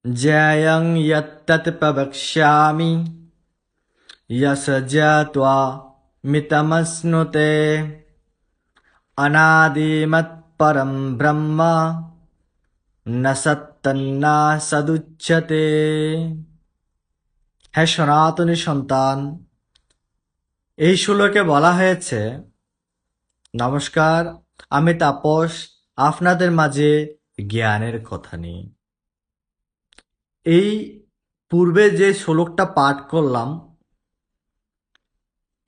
জ্ঞেয়ং যত্তৎ প্রবক্ষ্যামি যস্য জ্ঞাত্বা মিতমশ্নুতে অনাদিমৎপরম ব্রহ্ম ন সত্তন্না সদুচ্যতে। হে সনাতনী সন্তান, এই শ্লোকে বলা হয়েছে, নমস্কার, আমি তাপস আপনাদের মাঝে জ্ঞানের কথা নিয়ে। এই পূর্বে যে শ্লোকটা পাঠ করলাম,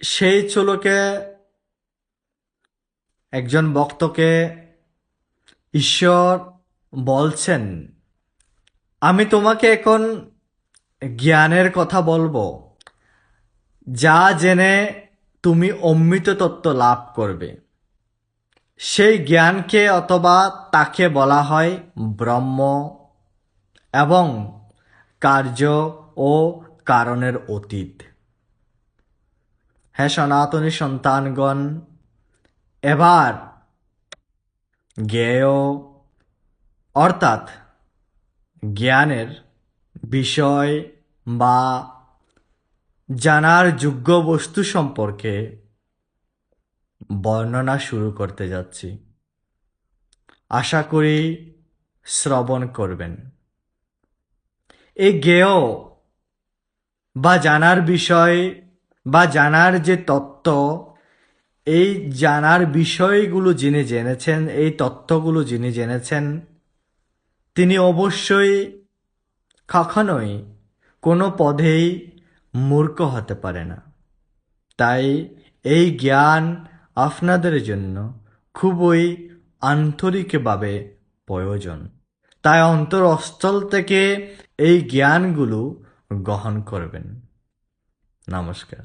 সেই শ্লোকে একজন ভক্তকে ঈশ্বর বলছেন, আমি তোমাকে এখন জ্ঞানের কথা বলবো, যা জেনে তুমি অমৃত তত্ত্ব লাভ করবে। সেই জ্ঞানকে অথবা তাকে বলা হয় ব্রহ্ম এবং কার্য ও কারণের অতীত। হে সনাতনী সন্তানগণ, এবার জ্ঞেয় অর্থাৎ জ্ঞানের বিষয় বা জানার যোগ্য বস্তু সম্পর্কে বর্ণনা শুরু করতে যাচ্ছি। আশা করি শ্রবণ করবেন। এই জ্ঞেয় বা জানার বিষয় বা জানার যে তত্ত্ব, এই জানার বিষয়গুলো যিনি জেনেছেন, এই তত্ত্বগুলো যিনি জেনেছেন, তিনি অবশ্যই কখনোই কোনো পদেই মূর্খ হতে পারে না। তাই এই জ্ঞান আপনাদের জন্য খুবই আন্তরিকভাবে প্রয়োজন। তাই অন্তরস্থল থেকে এই জ্ঞানগুলো গ্রহণ করবেন। নমস্কার।